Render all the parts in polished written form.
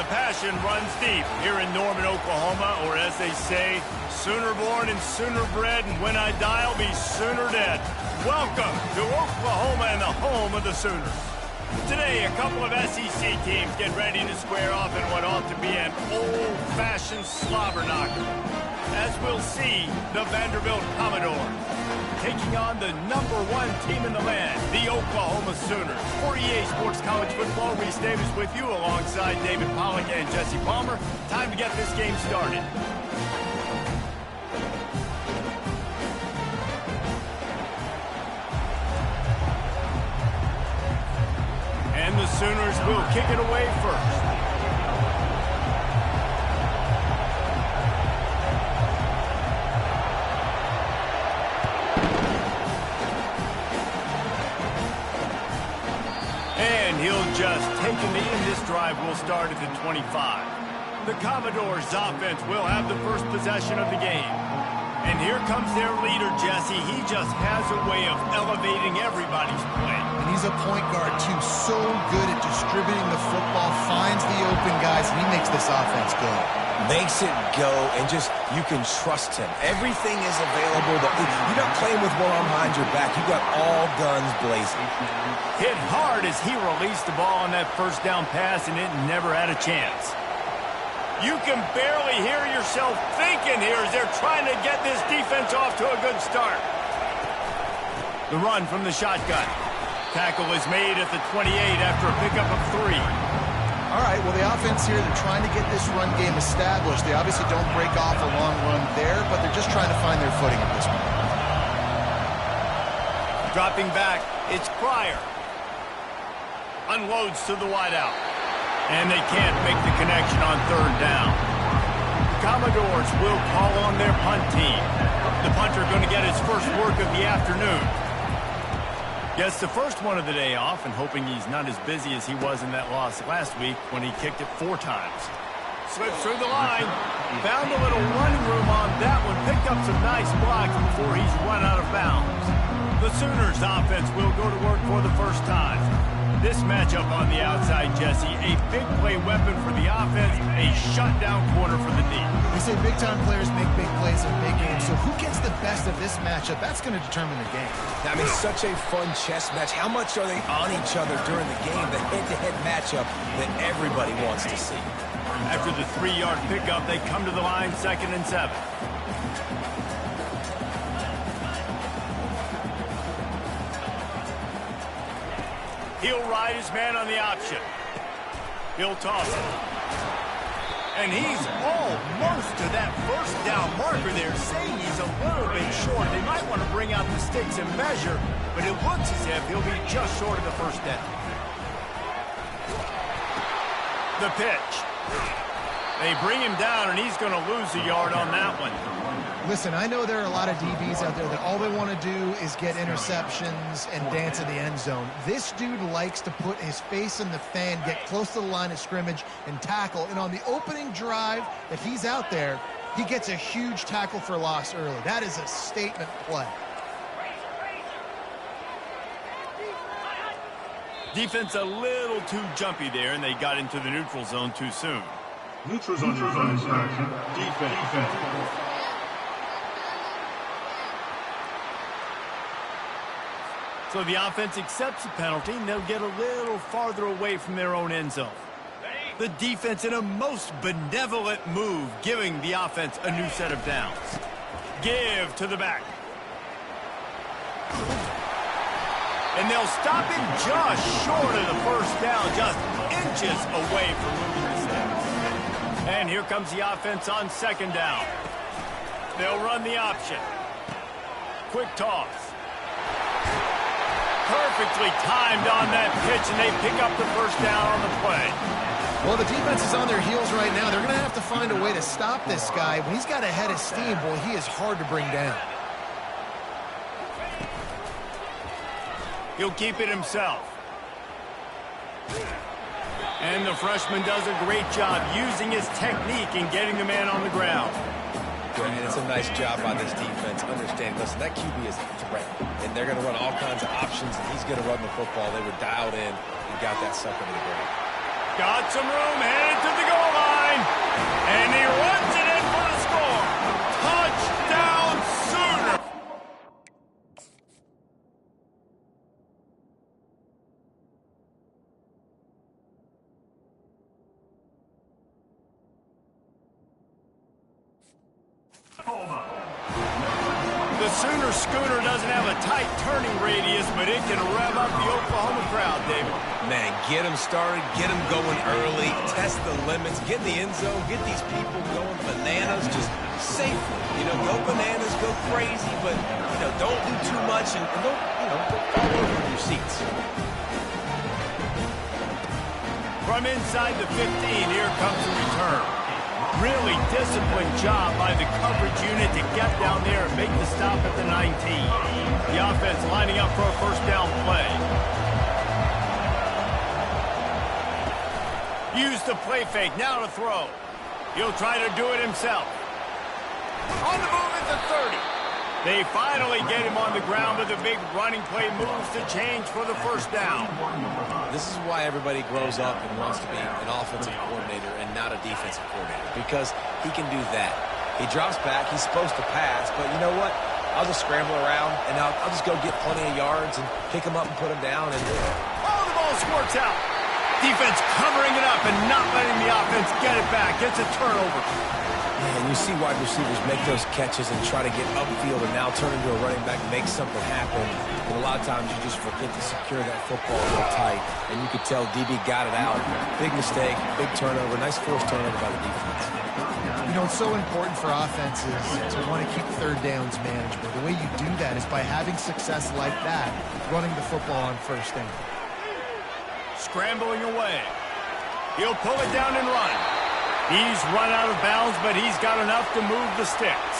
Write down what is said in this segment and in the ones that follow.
The passion runs deep here in Norman, Oklahoma, or as they say, sooner born and sooner bred, and when I die, I'll be sooner dead. Welcome to Oklahoma and the home of the Sooners. Today, a couple of SEC teams get ready to square off in what ought to be an old-fashioned slobber knocker. As we'll see, the Vanderbilt Commodores taking on the #1 team in the land, the Oklahoma Sooners. For EA Sports College Football, Reese Davis with you alongside David Pollack and Jesse Palmer. Time to get this game started. And the Sooners will kick it away first. He'll just take a knee, and this drive will start at the 25. The Commodores' offense will have the first possession of the game. And here comes their leader, Jesse. He just has a way of elevating everybody's play. And he's a point guard, too. So good at distributing the football, finds the open guys, and he makes this offense go. Makes it go, and just, you can trust him. Everything is available. You're not playing with one arm behind your back. You got all guns blazing. Hit hard as he released the ball on that first down pass, and it never had a chance. You can barely hear yourself thinking here as they're trying to get this defense off to a good start. The run from the shotgun. Tackle is made at the 28 after a pickup of 3. All right, well, the offense here, they're trying to get this run game established. They obviously don't break off a long run there, but they're just trying to find their footing at this point. Dropping back, it's Pryor. Unloads to the wideout. And they can't make the connection on third down. Commodores will call on their punt team. The punter going to get his first work of the afternoon. Gets the first one of the day off, and hoping he's not as busy as he was in that loss last week when he kicked it 4 times. Slips through the line. Found a little running room on that one. Picked up some nice blocks before he's run out of bounds. The Sooners offense will go to work for the first time. This matchup on the outside, Jesse, a big play weapon for the offense, a shutdown corner for the D. They say big-time players make big plays in big games, so who gets the best of this matchup? That's going to determine the game. I mean, such a fun chess match. How much are they on each other during the game? The head-to-head matchup that everybody wants to see. After the 3-yard pickup, they come to the line, 2nd and 7. He'll ride his man on the option. He'll toss it. And he's almost to that first down marker there, saying he's a little bit short. They might want to bring out the sticks and measure, but it looks as if he'll be just short of the first down. The pitch. They bring him down, and he's going to lose a yard on that one. Listen, I know there are a lot of DBs out there that all they want to do is get interceptions and dance in the end zone. This dude likes to put his face in the fan, get close to the line of scrimmage, and tackle. And on the opening drive that he's out there, he gets a huge tackle for loss early. That is a statement play. Defense a little too jumpy there, and they got into the neutral zone too soon. Neutrals on your side. Defense. So the offense accepts the penalty, and they'll get a little farther away from their own end zone. The defense in a most benevolent move, giving the offense a new set of downs. Give to the back. And they'll stop him just short of the first down, just inches away from moving the sticks. And here comes the offense on 2nd down. They'll run the option. Quick toss. Perfectly timed on that pitch, and they pick up the first down on the play. Well, the defense is on their heels right now. They're going to have to find a way to stop this guy. When he's got a head of steam, boy, he is hard to bring down. He'll keep it himself. And the freshman does a great job using his technique and getting the man on the ground. And it's a nice job by this defense. Understand, listen, that QB is a threat. And they're going to run all kinds of options, and he's going to run the football. They were dialed in and got that sucker to the ground. Got some room, headed to the goal And he runs it in for the score. Touchdown, Sooner. The Sooner Schooner doesn't have a tight turning radius, but it can rev up the Oklahoma crowd, David. Man, get them started, get them going early, test the limits, get in the end zone, get these people going bananas just safely. You know, go bananas, go crazy, but, you know, don't do too much and don't, don't fall over in your seats. From inside the 15, here comes the return. Really disciplined job by the coverage unit to get down there and make the stop at the 19. The offense lining up for a first down play. Use the play fake, now to throw. He'll try to do it himself. On the move at the 30. They finally get him on the ground, but the big running play moves to change for the first down. This is why everybody grows up and wants to be an offensive coordinator and not a defensive coordinator, because he can do that. He drops back, he's supposed to pass, but you know what? I'll just scramble around, and I'll just go get plenty of yards and pick him up and put him down. And oh, the ball squirts out. Defense covering it up and not letting the offense get it back. Gets a turnover. And you see wide receivers make those catches and try to get upfield and now turn into a running back, make something happen. And a lot of times you just forget to secure that football real tight. And you could tell DB got it out. Big mistake, big turnover, nice forced turnover by the defense. You know, it's so important for offenses to want to keep third downs manageable. The way you do that is by having success like that, running the football on first down. Scrambling away. He'll pull it down and run. He's run out of bounds, but he's got enough to move the sticks.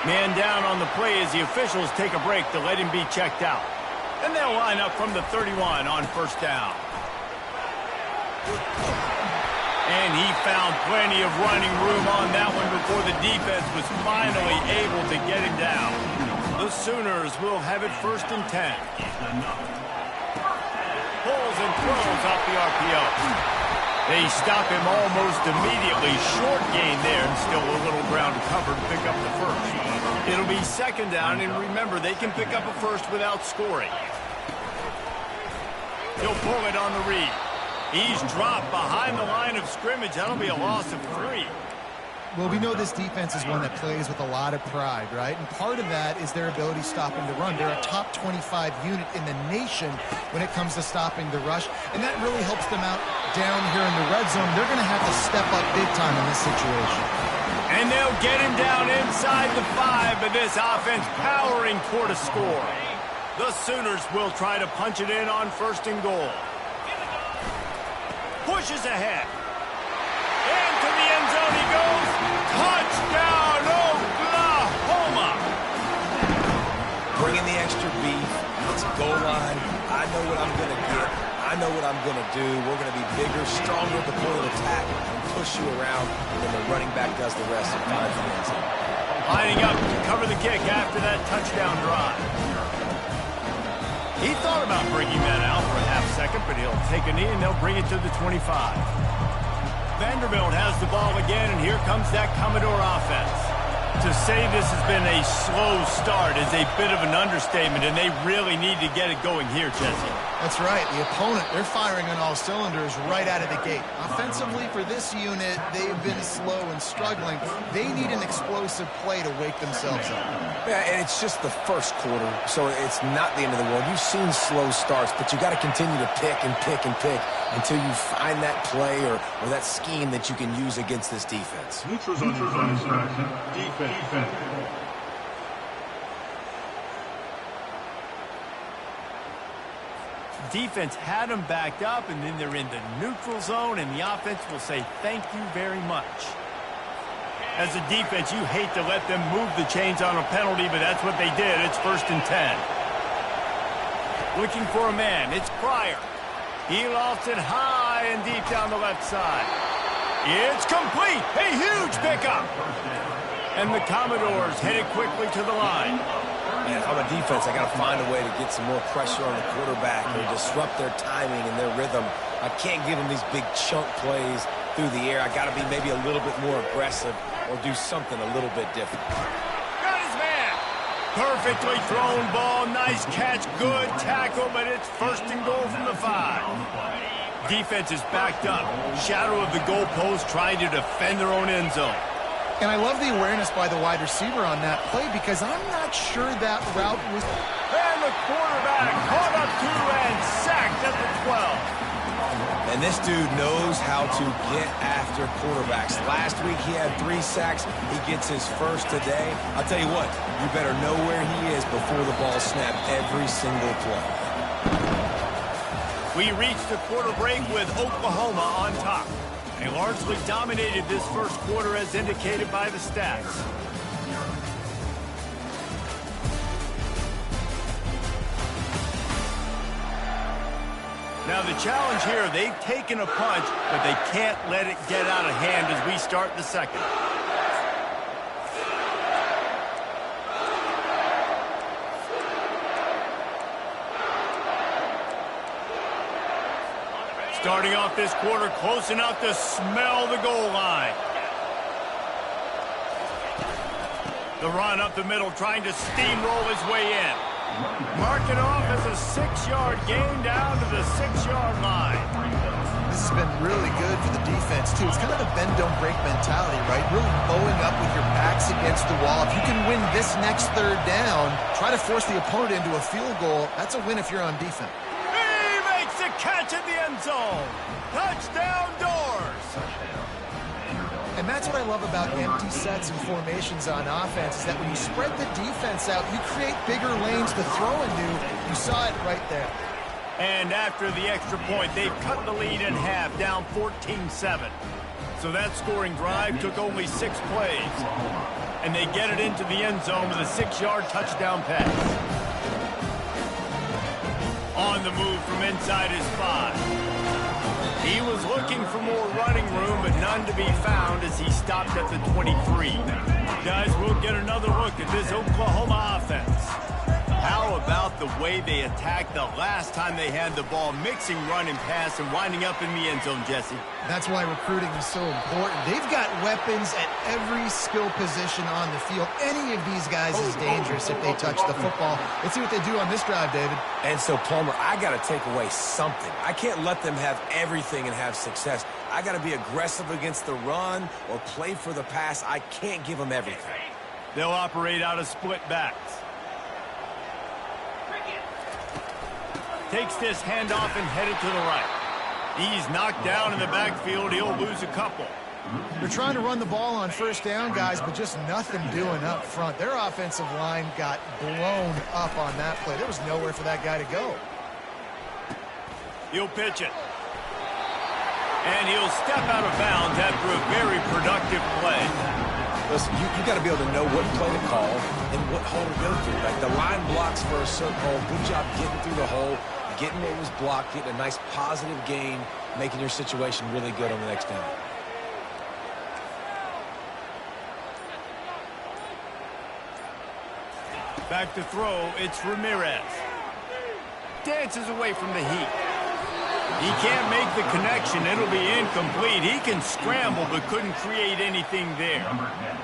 Man down on the play as the officials take a break to let him be checked out. And they'll line up from the 31 on first down. And he found plenty of running room on that one before the defense was finally able to get him down. The Sooners will have it first and 10. Pulls and throws off the RPO. They stop him almost immediately. Short gain there, and still a little ground covered to pick up the first. It'll be second down, and remember, they can pick up a first without scoring. He'll pull it on the read. He's dropped behind the line of scrimmage. That'll be a loss of 3. Well, we know this defense is one that plays with a lot of pride, right? And part of that is their ability stopping the run. They're a top 25 unit in the nation when it comes to stopping the rush, and that really helps them out down here in the red zone. They're going to have to step up big time in this situation. And they'll get him down inside the 5, but this offense powering toward a score. The Sooners will try to punch it in on first and goal. Pushes ahead. Into the end zone he goes. Touchdown, Oklahoma! Bring in the extra beef. It's goal line. I know what I'm going to get. I know what I'm going to do. We're going to be bigger, stronger at the point of attack, and push you around, and then the running back does the rest and finds the end zone. Lining up to cover the kick after that touchdown drive. He thought about bringing that out for a half second, but he'll take a knee and they'll bring it to the 25. Vanderbilt has the ball again, and here comes that Commodore offense. To say this has been a slow start is a bit of an understatement, and they really need to get it going here, Jesse. That's right. The opponent, they're firing on all cylinders right out of the gate. Offensively, for this unit, they've been slow and struggling. They need an explosive play to wake themselves up. Yeah, and it's just the first quarter, so it's not the end of the world. You've seen slow starts, but you got to continue to pick and pick and pick until you find that play or that scheme that you can use against this defense. Defense. Defense had them backed up, and then they're in the neutral zone, and the offense will say thank you very much. As a defense, you hate to let them move the chains on a penalty, but that's what they did. It's first and 10. Looking for a man. It's Pryor. He lofts it high and deep down the left side. It's complete. A huge pickup. And the Commodores headed quickly to the line. Man, if I'm a defense, I got to find a way to get some more pressure on the quarterback or disrupt their timing and their rhythm. I can't give them these big chunk plays. through the air. I got to be maybe a little bit more aggressive or do something a little bit different. Got his man. Perfectly thrown ball. Nice catch. Good tackle, but it's first and goal from the 5. Defense is backed up. Shadow of the goalpost trying to defend their own end zone. And I love the awareness by the wide receiver on that play because I'm not sure that route was... And the quarterback caught up to and sacked at the 12. And this dude knows how to get after quarterbacks. Last week he had 3 sacks. He gets his first today. I'll tell you what, you better know where he is before the ball snapped every single play. We reached the quarter break with Oklahoma on top. They largely dominated this first quarter as indicated by the stats. Now the challenge here, they've taken a punch, but they can't let it get out of hand as we start the second. Starting off this quarter close enough to smell the goal line. The run up the middle trying to steamroll his way in. Marking off as a 6-yard gain down to the 6-yard line. This has been really good for the defense, too. It's kind of the bend-don't-break mentality, right? Really bowing up with your backs against the wall. If you can win this next third down, try to force the opponent into a field goal. That's a win if you're on defense. A catch in the end zone. Touchdown Doors. And that's what I love about empty sets and formations on offense is that when you spread the defense out, you create bigger lanes to throw into. You saw it right there. And after the extra point, they've cut the lead in half, down 14-7. So that scoring drive took only 6 plays. And they get it into the end zone with a 6-yard touchdown pass. On the move from inside his 5. He was looking for more running room, but none to be found as he stopped at the 23. Guys, we'll get another look at this Oklahoma offense. How about the way they attacked the last time they had the ball, mixing run and pass and winding up in the end zone, Jesse? That's why recruiting is so important. They've got weapons at every skill position on the field. Any of these guys is dangerous if they touch the football. Let's see what they do on this drive, David. And so, Palmer, I got to take away something. I can't let them have everything and have success. I got to be aggressive against the run or play for the pass. I can't give them everything. They'll operate out of split backs. Takes this handoff and headed to the right. He's knocked down in the backfield. He'll lose a couple. They're trying to run the ball on first down, guys, but just nothing doing up front. Their offensive line got blown up on that play. There was nowhere for that guy to go. He'll pitch it. And he'll step out of bounds after a very productive play. Listen, you got to be able to know what play to call and what hole to go through. Like the line blocks for a certain hole. Good job getting through the hole, getting what was blocked, getting a nice positive gain, making your situation really good on the next down. Back to throw, it's Ramirez. Dances away from the heat. He can't make the connection. It'll be incomplete. He can scramble, but couldn't create anything there.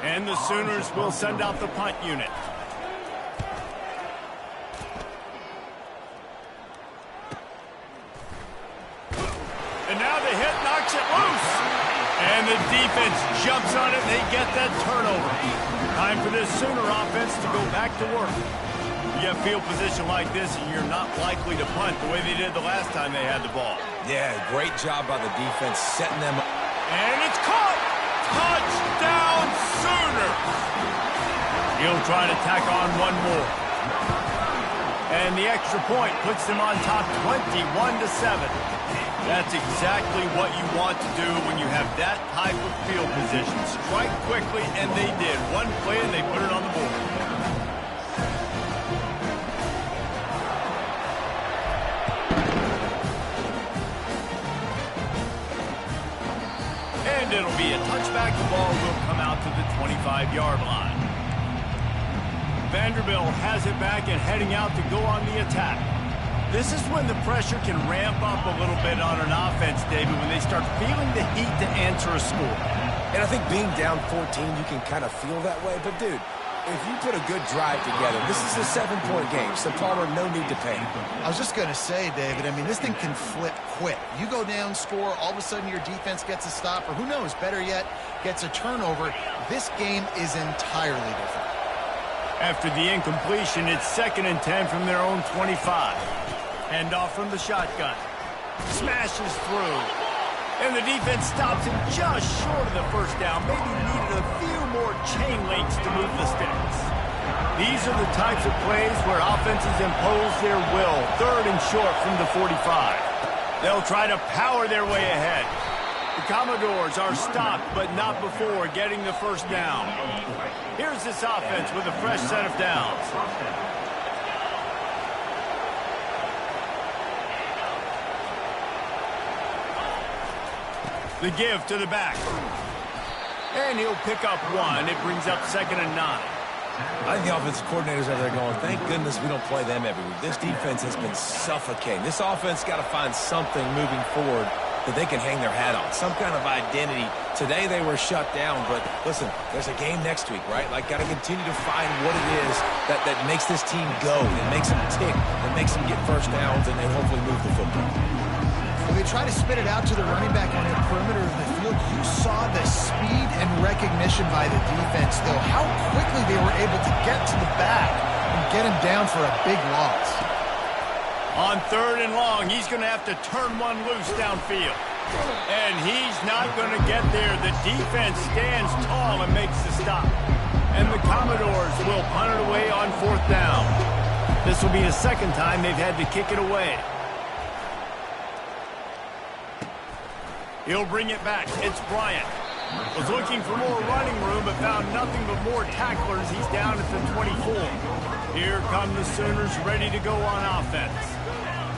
And the Sooners will send out the punt unit. And now the hit knocks it loose. And the defense jumps on it. They get that turnover. Time for this Sooner offense to go back to work. You have field position like this, and you're not likely to punt the way they did the last time they had the ball. Yeah, great job by the defense setting them up. And it's caught! Touchdown Sooners! He'll try to tack on one more. And the extra point puts them on top 21-7. That's exactly what you want to do when you have that type of field position. Strike quickly, and they did. One play, and they put it on the board. And it'll be a touchback. The ball will come out to the 25-yard line. Vanderbilt has it back and heading out to go on the attack. This is when the pressure can ramp up a little bit on an offense, David, when they start feeling the heat to answer a score. And I think being down 14, you can kind of feel that way. But, dude, if you put a good drive together, this is a 7-point game, so Palmer, no need to panic. I was just going to say, David, I mean, this thing can flip quick. You go down, score, all of a sudden your defense gets a stop, or who knows, better yet, gets a turnover. This game is entirely different. After the incompletion, it's 2nd and 10 from their own 25. Hand off from the shotgun. Smashes through. And the defense stops him just short of the first down. Maybe needed a few more chain links to move the sticks. These are the types of plays where offenses impose their will. 3rd and short from the 45. They'll try to power their way ahead. The Commodores are stopped, but not before getting the first down. Here's this offense with a fresh set of downs. The give to the back. And he'll pick up 1. It brings up 2nd and 9. I think the offensive coordinators are there going, thank goodness we don't play them every week. This defense has been suffocating. This offense got to find something moving forward that they can hang their hat on, some kind of identity. Today they were shut down, but listen, there's a game next week, right? Like, got to continue to find what it is that makes this team go, that makes them tick, that makes them get first downs, and then hopefully move the football. When they try to spit it out to the running back on the perimeter of the field, you saw the speed and recognition by the defense, though, how quickly they were able to get to the back and get him down for a big loss. On 3rd and long, he's going to have to turn one loose downfield. And he's not going to get there. The defense stands tall and makes the stop. And the Commodores will punt it away on 4th down. This will be the 2nd time they've had to kick it away. He'll bring it back. It's Bryant. Was looking for more running room, but found nothing but more tacklers. He's down at the 24. Here come the Sooners ready to go on offense.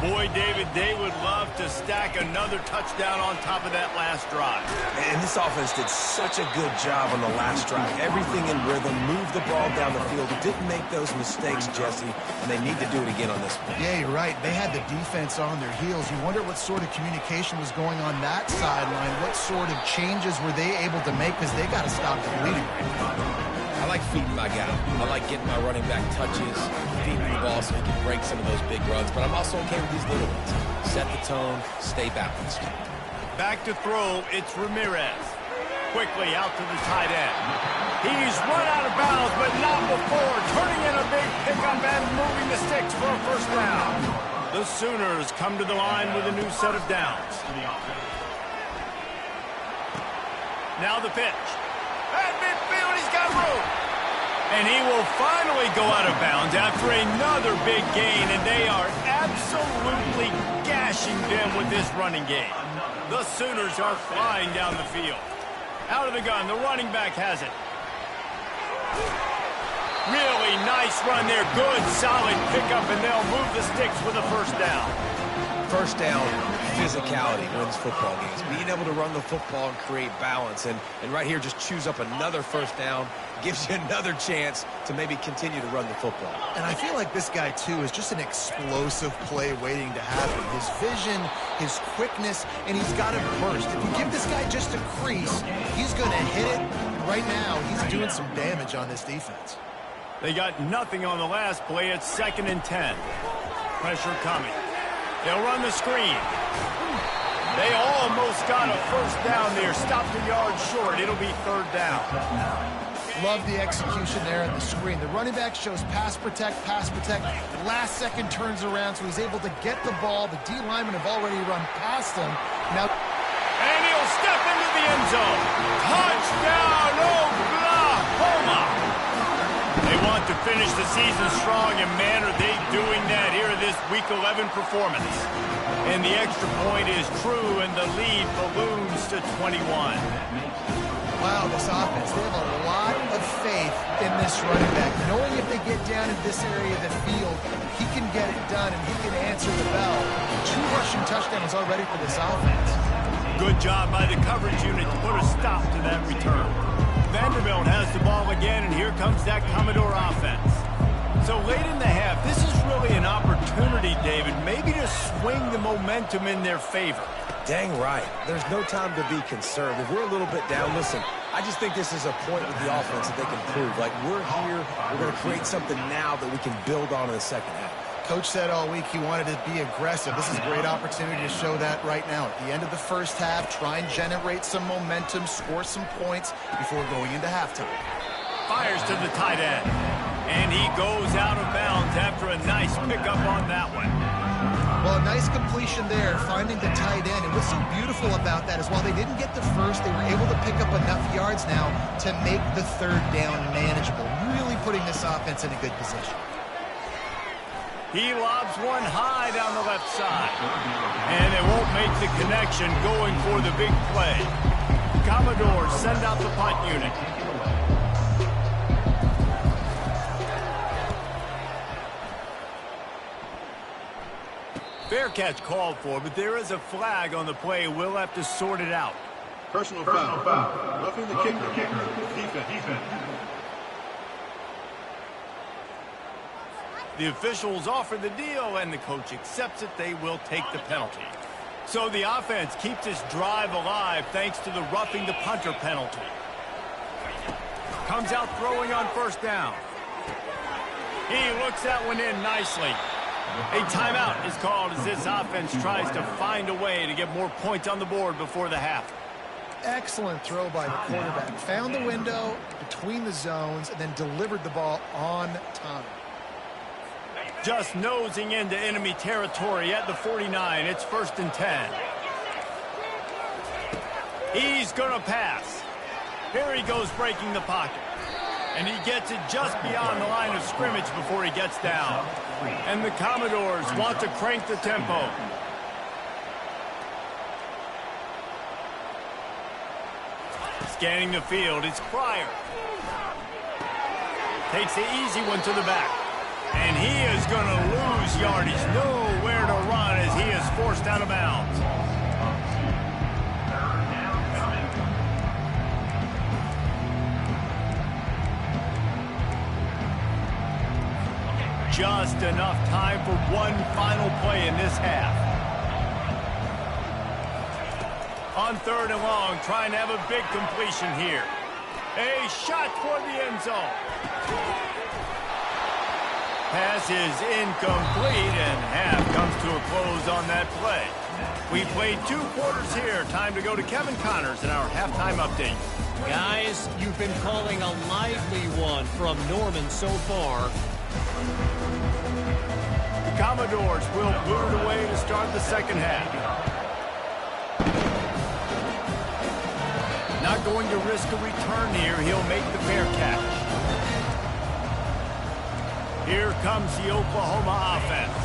Boy, David, they would love to stack another touchdown on top of that last drive. And this offense did such a good job on the last drive. Everything in rhythm, moved the ball down the field. Didn't make those mistakes, Jesse, and they need to do it again on this one. Yeah, you're right. They had the defense on their heels. You wonder what sort of communication was going on that sideline. What sort of changes were they able to make, because they got to stop the bleeding right now. I like feeding my guy. I like getting my running back touches, feeding the ball so he can break some of those big runs, but I'm also okay with these little ones. Set the tone, stay balanced. Back to throw, it's Ramirez. Quickly out to the tight end. He's run out of bounds, but not before turning in a big pickup and moving the sticks for a first down. The Sooners come to the line with a new set of downs. Now the pitch. At midfield, he's got room. And he will finally go out of bounds after another big gain, and they are absolutely gashing them with this running game. The Sooners are flying down the field. Out of the gun, the running back has it. Really nice run there. Good, solid pickup, and they'll move the sticks with a first down. First down, physicality wins football games. Being able to run the football and create balance. And right here, just choose up another first down. Gives you another chance to maybe continue to run the football. And I feel like this guy, too, is just an explosive play waiting to happen. His vision, his quickness, and he's got him burst. If you give this guy just a crease, he's going to hit it. Right now, he's doing some damage on this defense. They got nothing on the last play. It's 2nd and 10. Pressure coming. They'll run the screen. They almost got a first down there. Stopped a yard short. It'll be 3rd down. Love the execution there in the screen. The running back shows pass protect, pass protect. Last second turns around, so he's able to get the ball. The D linemen have already run past him. Now, and he'll step into the end zone. Touchdown, Oklahoma! They want to finish the season strong, and man, are they doing that here in this Week 11 performance. And the extra point is true, and the lead balloons to 21. Wow, this offense, they have a lot of faith in this running back. Knowing if they get down in this area of the field, he can get it done, and he can answer the bell. 2 rushing touchdowns already for this offense. Good job by the coverage unit to put a stop to that return. Vanderbilt has the ball again, and here comes that Commodore offense. So late in the half, this is really an opportunity, David, maybe swing the momentum in their favor. Dang right. There's no time to be concerned. If we're a little bit down, listen, I just think this is a point with the offense that they can prove. Like, we're here, we're going to create something now that we can build on in the second half. Coach said all week he wanted to be aggressive. This is a great opportunity to show that right now. At the end of the first half, try and generate some momentum, score some points before going into halftime. Fires to the tight end. And he goes out of bounds after a nice pickup on that one. Well, a nice completion there, finding the tight end. And what's so beautiful about that is while they didn't get the first, they were able to pick up enough yards now to make the third down manageable, really putting this offense in a good position. He lobs one high down the left side. And it won't make the connection going for the big play. Commodores send out the punt unit. Fair catch called for, but there is a flag on the play. We'll have to sort it out. Personal foul. Roughing the kicker. Defense. The officials offer the deal, and the coach accepts it. They will take the penalty. So the offense keeps this drive alive thanks to the roughing the punter penalty. Comes out throwing on first down. He looks that one in nicely. A timeout is called as this offense tries to find a way to get more points on the board before the half. Excellent throw by the quarterback. Found the window between the zones and then delivered the ball on time. Just nosing into enemy territory at the 49. It's 1st and 10. He's going to pass. Here he goes breaking the pocket. And he gets it just beyond the line of scrimmage before he gets down. And the Commodores want to crank the tempo. Scanning the field, it's Pryor. Takes the easy one to the back. And he is going to lose yardage. Nowhere to run as he is forced out of bounds. Just enough time for one final play in this half. On 3rd and long, trying to have a big completion here. A shot toward the end zone. Pass is incomplete, and half comes to a close on that play. We played 2 quarters here. Time to go to Kevin Connors in our halftime update. Guys, you've been calling a lively one from Norman so far. The Commodores will boot it away to start the second half. Not going to risk a return here. He'll make the fair catch. Here comes the Oklahoma offense.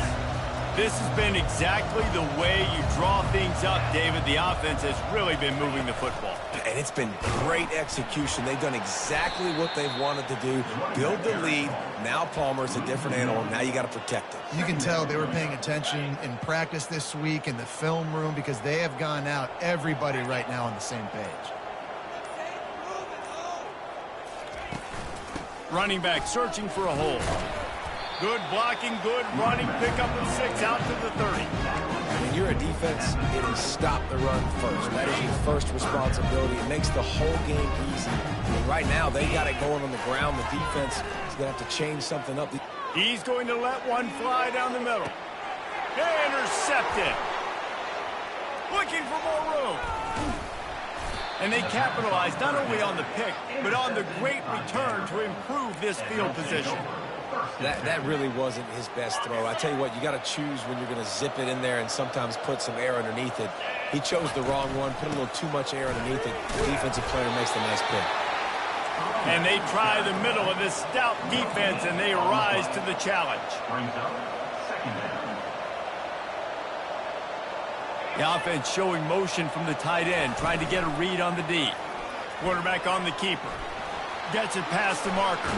This has been exactly the way you draw things up, David. The offense has really been moving the football. And it's been great execution. They've done exactly what they've wanted to do. Build the lead. Now Palmer's a different animal. Now you got to protect it. You can tell they were paying attention in practice this week in the film room because they have gone out, everybody right now on the same page. Running back searching for a hole. Good blocking, good running, pickup of 6 out to the 30. When you're a defense, it is stop the run first. That is your first responsibility. It makes the whole game easy. And right now, they got it going on the ground. The defense is going to have to change something up. He's going to let one fly down the middle. Intercepted. Looking for more room. And they capitalized not only on the pick, but on the great return to improve this field position. That really wasn't his best throw. I tell you what, you got to choose when you're going to zip it in there and sometimes put some air underneath it. He chose the wrong one, put a little too much air underneath it. The defensive player makes the nice pick. And they try the middle of this stout defense, and they rise to the challenge. The offense showing motion from the tight end, trying to get a read on the D. Quarterback on the keeper. Gets it past the marker.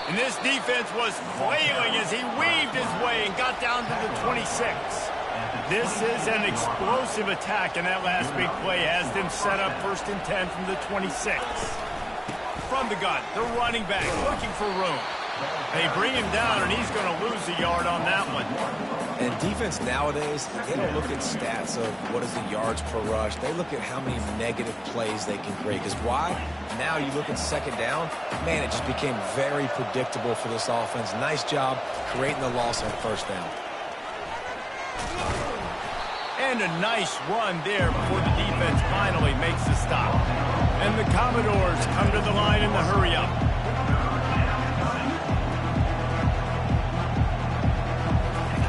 And this defense was flailing as he weaved his way and got down to the 26. This is an explosive attack, and that last big play has them set up 1st and 10 from the 26. From the gun, the running back looking for room. They bring him down, and he's going to lose a yard on that one. And defense nowadays, they don't look at stats of what is the yards per rush. They look at how many negative plays they can create. Because why? Now you look at second down, man, it just became very predictable for this offense. Nice job creating the loss on first down. And a nice run there before the defense finally makes the stop. And the Commodores come to the line in the hurry-up.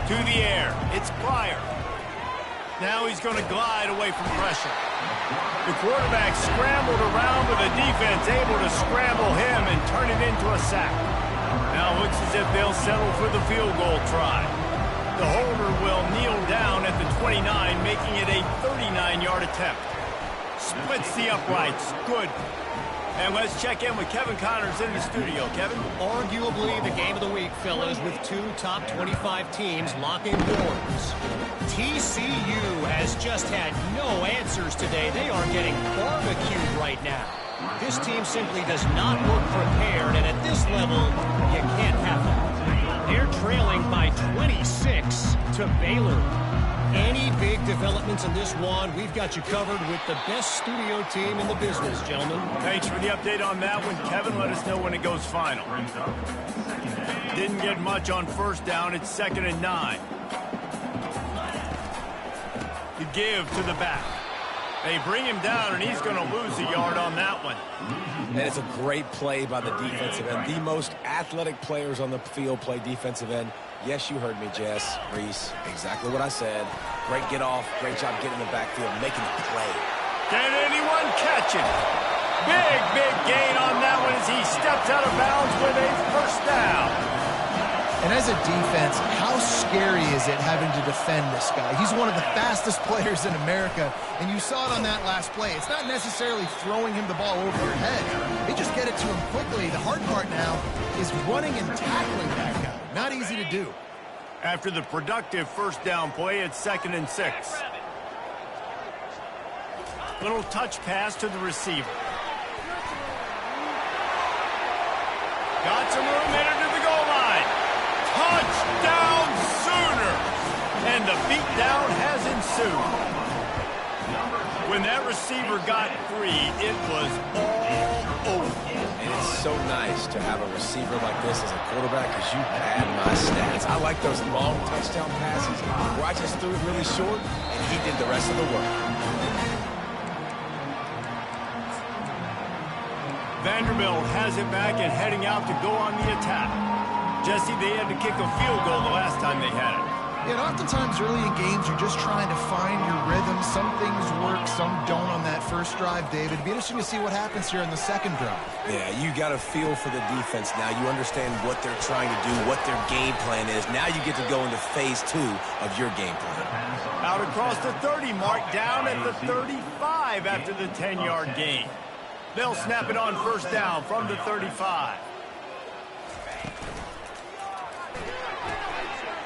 To the air, it's Pryor. Now he's going to glide away from pressure. The quarterback scrambled around with the defense able to scramble him and turn it into a sack. Now it looks as if they'll settle for the field goal try. The holder will kneel down at the 29, making it a 39-yard attempt. Splits the uprights. Good. And let's check in with Kevin Connors in the studio. Kevin? Arguably the game of the week, fellas, with two top 25 teams locking horns. TCU has just had no answers today. They are getting barbecued right now. This team simply does not look prepared, and at this level, you can't have them. They're trailing by 26 to Baylor. Any big developments in this one, we've got you covered with the best studio team in the business, gentlemen. Thanks for the update on that one, Kevin. Let us know when it goes final. Didn't get much on first down. It's 2nd and 9. The give to the back. They bring him down, and he's going to lose a yard on that one. And it's a great play by the defensive end. The most athletic players on the field play defensive end. Yes, you heard me, Jess, Reese. Exactly what I said. Great get off. Great job getting in the backfield, making the play. Can anyone catch it? Big gain on that one as he steps out of bounds with a first down. And as a defense, how scary is it having to defend this guy? He's one of the fastest players in America, and you saw it on that last play. It's not necessarily throwing him the ball over your head. They just get it to him quickly. The hard part now is running and tackling that guy. Not easy to do. After the productive first down play, it's 2nd and 6. Little touch pass to the receiver. Got some room headed to the goal line. Touchdown Sooner! And the beatdown has ensued. When that receiver got free, it was all over. And it's so nice to have a receiver like this as a quarterback because you pad my stats. I like those long touchdown passes where I just threw it really short and he did the rest of the work. Vanderbilt has it back and heading out to go on the attack. Jesse, they had to kick a field goal the last time they had it. Yeah, and oftentimes early in games, you're just trying to find your rhythm. Some things work, some don't on that first drive, David. It'd be interesting to see what happens here in the second drive. Yeah, you got a feel for the defense now. You understand what they're trying to do, what their game plan is. Now you get to go into phase 2 of your game plan. Out across the 30 mark, down at the 35 after the 10-yard gain. They'll snap it on first down from the 35.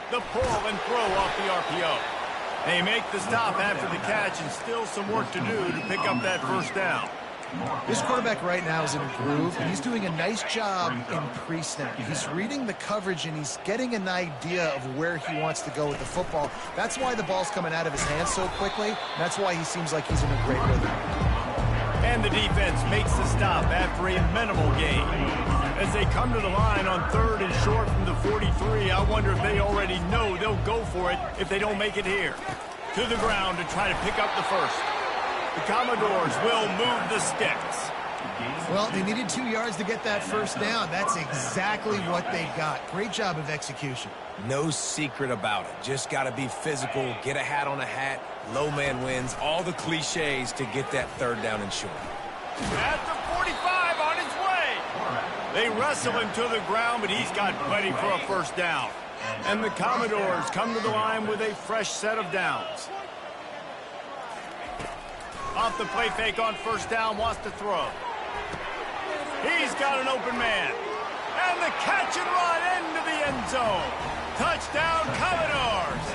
The pull and throw off the RPO. They make the stop after the catch and still some work to do to pick up that first down. This quarterback right now is in a groove, and he's doing a nice job in pre-snap. He's reading the coverage, and he's getting an idea of where he wants to go with the football. That's why the ball's coming out of his hands so quickly. That's why he seems like he's in a great rhythm. And the defense makes the stop after a minimal gain. As they come to the line on 3rd and short from the 43, I wonder if they already know they'll go for it if they don't make it here. To the ground to try to pick up the first. The Commodores will move the sticks. Well, they needed 2 yards to get that first down. That's exactly what they got. Great job of execution. No secret about it. Just got to be physical, get a hat on a hat, low man wins, all the cliches to get that 3rd down and short. At the 45 on his way. They wrestle him to the ground, but he's got plenty for a first down. And the Commodores come to the line with a fresh set of downs. Off the play fake on first down, wants to throw. He's got an open man. And the catch and run into the end zone. Touchdown, Commodores.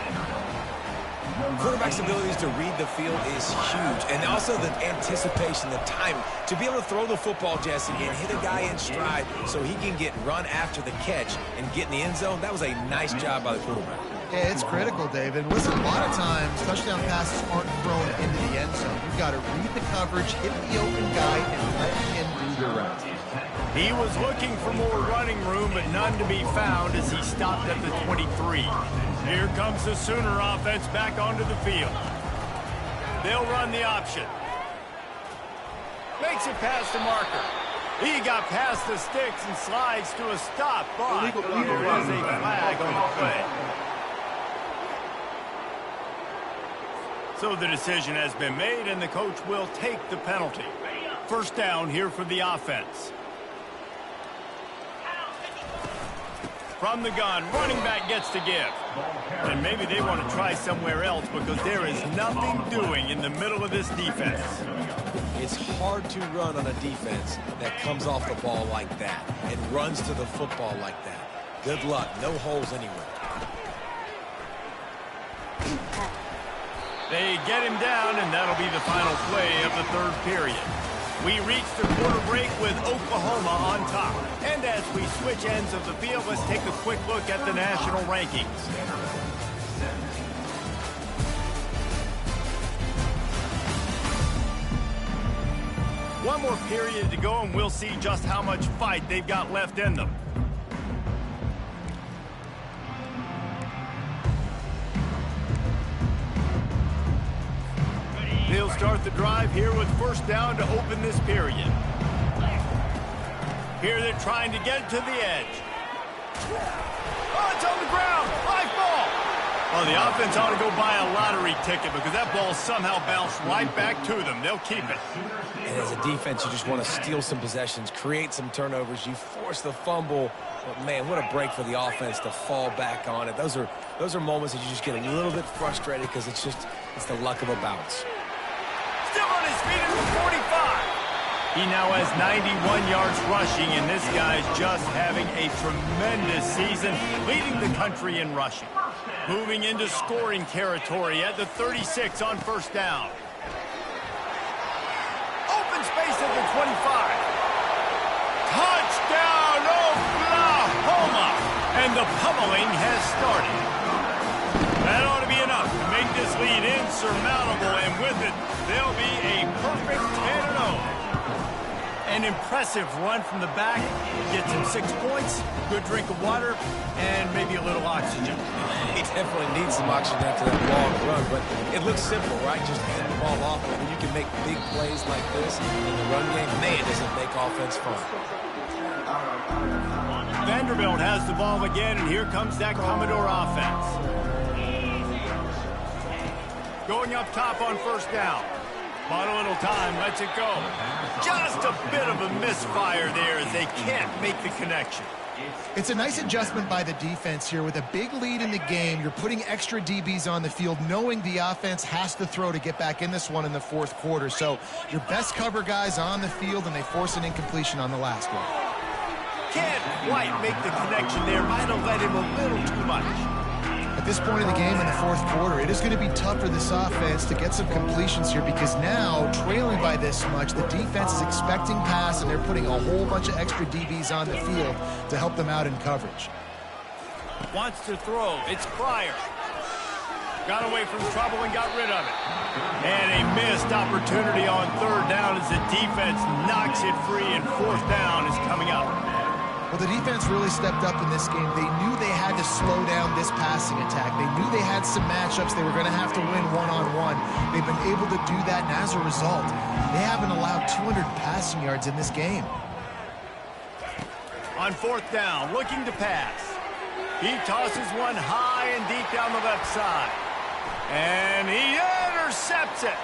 Quarterback's abilities to read the field is huge, and also the anticipation, the timing. To be able to throw the football, Jesse, and hit a guy in stride so he can get run after the catch and get in the end zone, that was a nice job by the quarterback. Yeah, it's critical, David. Listen, a lot of times, touchdown passes aren't thrown into the end zone. You've got to read the coverage, hit the open guy, and let him do the rest. He was looking for more running room, but none to be found as he stopped at the 23. Here comes the Sooner offense back onto the field. They'll run the option. Makes it past the marker. He got past the sticks and slides to a stop, but there was a flag on the play. So the decision has been made, and the coach will take the penalty. First down here for the offense. From the gun, running back gets to give. And maybe they want to try somewhere else because there is nothing doing in the middle of this defense. It's hard to run on a defense that comes off the ball like that and runs to the football like that. Good luck. No holes anywhere. They get him down, and that'll be the final play of the third period. We reach the quarter break with Oklahoma on top. And as we switch ends of the field, let's take a quick look at the national rankings. One more period to go, and we'll see just how much fight they've got left in them. They'll start the drive here with first down to open this period. Here they're trying to get to the edge. Oh, it's on the ground. High ball. Well, the offense ought to go buy a lottery ticket because that ball somehow bounced right back to them. They'll keep it. And as a defense, you just want to steal some possessions, create some turnovers. You force the fumble. But, man, what a break for the offense to fall back on it. Those are moments that you just get a little bit frustrated because it's the luck of a bounce. Still on his feet at the 45. He now has 91 yards rushing, and this guy's just having a tremendous season, leading the country in rushing. Moving into scoring territory at the 36 on first down. Open space at the 25. Touchdown, Oklahoma! And the pummeling has started. That ought to be enough to make this lead insurmountable, and with it, they'll be a perfect 10-0. An impressive run from the back, gets him 6 points, good drink of water, and maybe a little oxygen. He definitely needs some oxygen after that long run, but it looks simple, right? Just hand the ball off, but when you can make big plays like this in the run game, man, does it make offense fun. Vanderbilt has the ball again, and here comes that Commodore offense. Going up top on first down. Bought a little time, lets it go. Just a bit of a misfire there as they can't make the connection. It's a nice adjustment by the defense here. With a big lead in the game, you're putting extra DBs on the field, knowing the offense has to throw to get back in this one in the fourth quarter. So your best cover guys on the field, and they force an incompletion on the last one. Can't quite make the connection there. Might have let him a little too much. At this point in the game in the fourth quarter, it is going to be tough for this offense to get some completions here because now, trailing by this much, the defense is expecting pass, and they're putting a whole bunch of extra DBs on the field to help them out in coverage. Wants to throw. It's Pryor. Got away from trouble and got rid of it. And a missed opportunity on third down as the defense knocks it free, and fourth down is coming up. Well, the defense really stepped up in this game. They knew they had to slow down this passing attack. They knew they had some matchups they were going to have to win one-on-one. They've been able to do that, and as a result, they haven't allowed 200 passing yards in this game. On fourth down, looking to pass. He tosses one high and deep down the left side. And he intercepts it.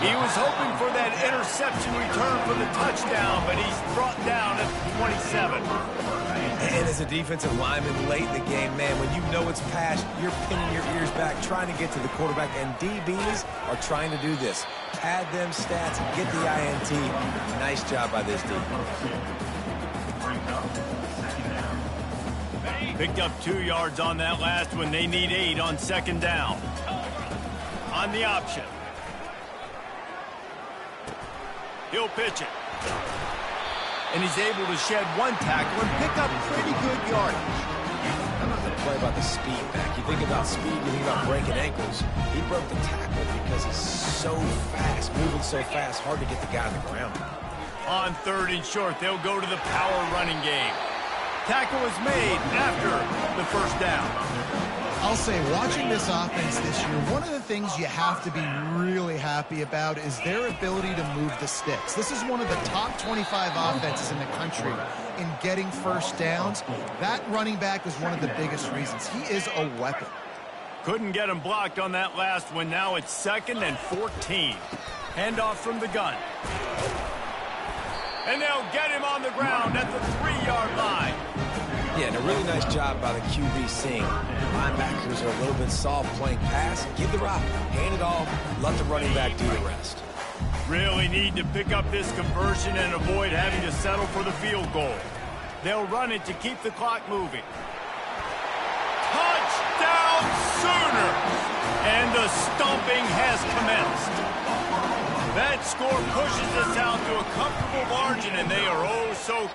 He was hoping for that interception return for the touchdown, but he's brought down at 27. And as a defensive lineman late in the game, man, when you know it's pass, you're pinning your ears back, trying to get to the quarterback, and DBs are trying to do this. Pad them stats, get the INT. Nice job by this defense. Picked up 2 yards on that last one. They need 8 on second down. On the option. He'll pitch it. And he's able to shed 1 tackle and pick up pretty good yardage. I'm not going to play about the speed back. You think about speed, you think about breaking ankles. He broke the tackle because he's so fast, moving so fast, hard to get the guy on the ground. On 3rd and short, they'll go to the power running game. Tackle is made after the first down. I'll say, watching this offense this year, one of the things you have to be really happy about is their ability to move the sticks. This is one of the top 25 offenses in the country in getting first downs. That running back was one of the biggest reasons. He is a weapon. Couldn't get him blocked on that last one. Now it's 2nd and 14. Handoff from the gun. And they'll get him on the ground at the 3-yard line. Yeah, and a really nice job by the QB seeing linebackers are a little bit soft playing pass. Give the rock, hand it off, let the running back do the rest. Really need to pick up this conversion and avoid having to settle for the field goal. They'll run it to keep the clock moving. Touchdown Sooners! And the stomping has commenced. That score pushes us out to a comfortable margin, and they are oh so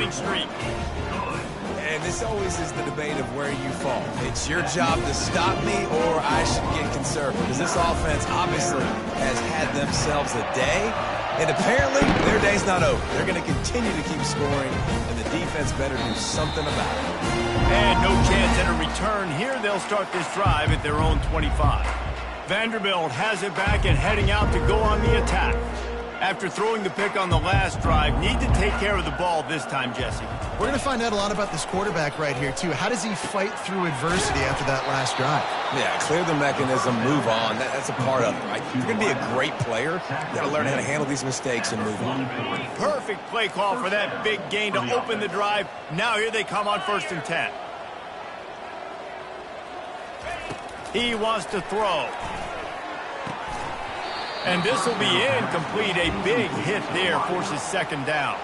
winning streak. And this always is the debate of where you fall. It's your job to stop me, or I should get conservative. Because this offense obviously has had themselves a day, and apparently their day's not over. They're going to continue to keep scoring, and the defense better do something about it. And no chance at a return here. They'll start this drive at their own 25. Vanderbilt has it back and heading out to go on the attack. After throwing the pick on the last drive, need to take care of the ball this time, Jesse. We're going to find out a lot about this quarterback right here, too. How does he fight through adversity after that last drive? Yeah, clear the mechanism, move on. That's a part of it, right? If you're going to be a great player, you got to learn how to handle these mistakes and move on. Perfect play call for that big gain to open the drive. Now here they come on 1st and 10. He wants to throw. And this will be incomplete. A big hit there forces 2nd down.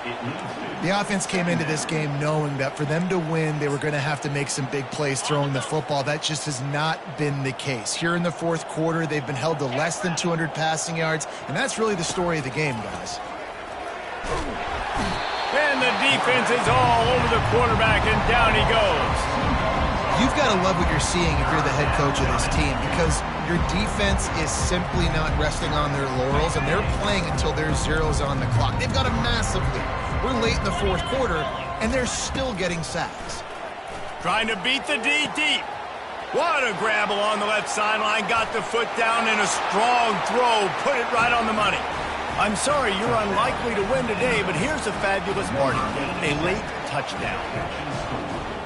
The offense came into this game knowing that for them to win, they were going to have to make some big plays throwing the football. That just has not been the case. Here in the 4th quarter, they've been held to less than 200 passing yards, and that's really the story of the game, guys. And the defense is all over the quarterback, and down he goes. You've got to love what you're seeing if you're the head coach of this team, because your defense is simply not resting on their laurels, and they're playing until there's zeros on the clock. They've got a massive lead. We're late in the 4th quarter, and they're still getting sacks. Trying to beat the D deep. What a grab along the left sideline. Got the foot down in a strong throw. Put it right on the money. I'm sorry you're unlikely to win today, but here's a fabulous morning. A late touchdown.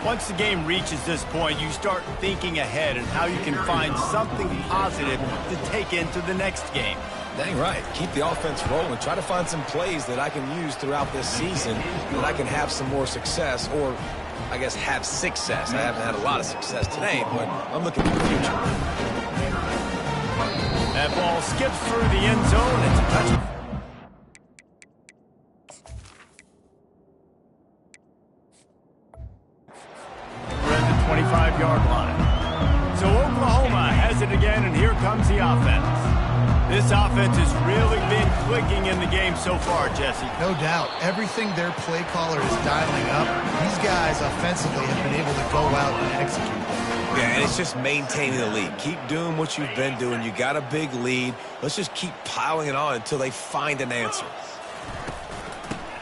Once the game reaches this point, you start thinking ahead and how you can find something positive to take into the next game. Dang right. Keep the offense rolling. Try to find some plays that I can use throughout this season that I can have some more success, or I guess have success. I haven't had a lot of success today, but I'm looking for the future. That ball skips through the end zone. It's a touchdown. We're at the 25-yard line. So Oklahoma has it again, and here comes the offense. This offense has really been clicking in the game so far, Jesse. No doubt. Everything their play caller is dialing up, these guys offensively have been able to go out and execute. Yeah, and it's just maintaining the lead. Keep doing what you've been doing. You got a big lead. Let's just keep piling it on until they find an answer.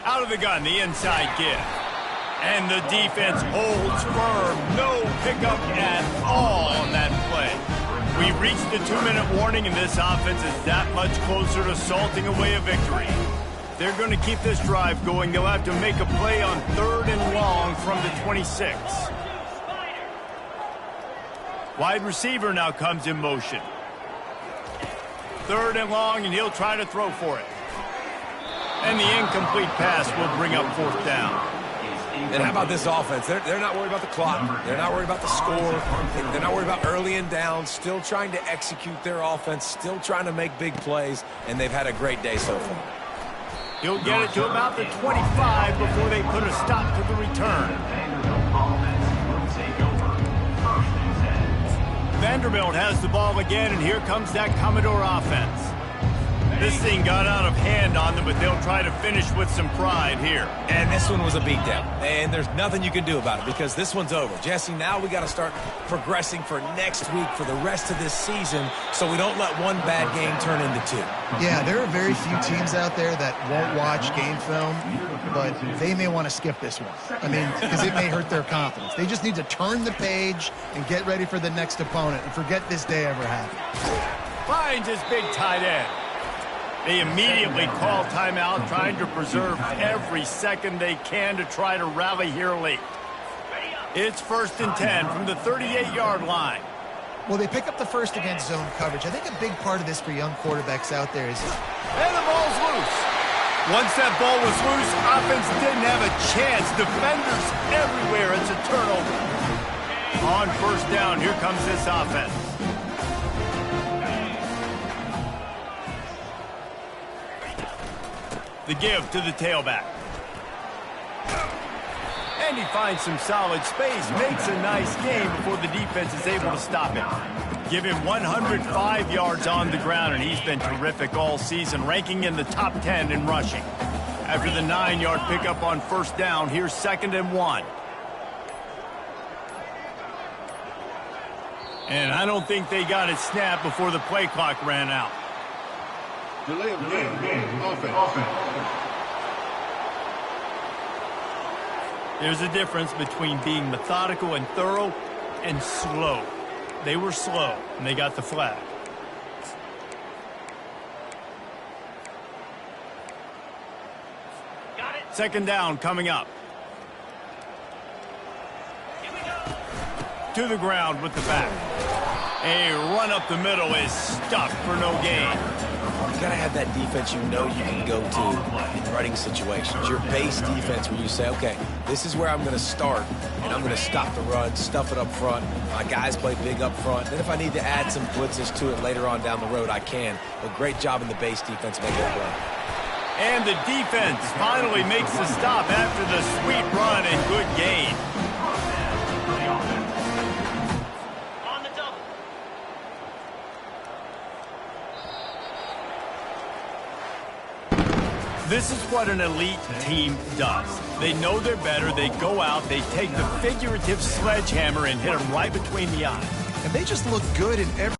Out of the gun, the inside give. And the defense holds firm. No pickup at all on that play. We reached the 2-minute warning, and this offense is that much closer to salting away a victory. They're going to keep this drive going. They'll have to make a play on 3rd and long from the 26. Wide receiver now comes in motion. 3rd and long, and he'll try to throw for it. And the incomplete pass will bring up 4th down. And how about this offense? They're not worried about the clock. They're not worried about the score. They're not worried about early and down. Still trying to execute their offense. Still trying to make big plays. And they've had a great day so far. He'll get it to about the 25 before they put a stop to the return. Vanderbilt has the ball again, and here comes that Commodore offense. This thing got out of hand on them, but they'll try to finish with some pride here. And this one was a beatdown. And there's nothing you can do about it because this one's over. Jesse, now we got to start progressing for next week for the rest of this season so we don't let one bad game turn into 2. Yeah, there are very few teams out there that won't watch game film, but they may want to skip this one. I mean, because it may hurt their confidence. They just need to turn the page and get ready for the next opponent and forget this day ever happened. Finds his big tight end. They immediately call timeout, trying to preserve every second they can to try to rally here late. It's 1st and 10 from the 38-yard line. Well, they pick up the first against zone coverage. I think a big part of this for young quarterbacks out there is... And the ball's loose. Once that ball was loose, offense didn't have a chance. Defenders everywhere. It's a turnover. On 1st down, here comes this offense. The give to the tailback. And he finds some solid space, makes a nice game before the defense is able to stop him. Give him 105 yards on the ground, and he's been terrific all season, ranking in the top 10 in rushing. After the 9-yard pickup on first down, here's 2nd and 1. And I don't think they got it snapped before the play clock ran out. Delay of game. Offense. There's a difference between being methodical and thorough and slow. They were slow, and they got the flag. Got it. 2nd down coming up. Here we go. To the ground with the back. A run up the middle is stuffed for no gain. You got to have that defense you know you can go to in running situations. Your base defense where you say, okay, this is where I'm going to start, and I'm going to stop the run, stuff it up front. My guys play big up front. Then if I need to add some blitzes to it later on down the road, I can. But great job in the base defense making that play. And the defense finally makes the stop after the sweet run and good gain. On the double. This is what an elite team does. They know they're better. They go out. They take the figurative sledgehammer and hit them right between the eyes. And they just look good in every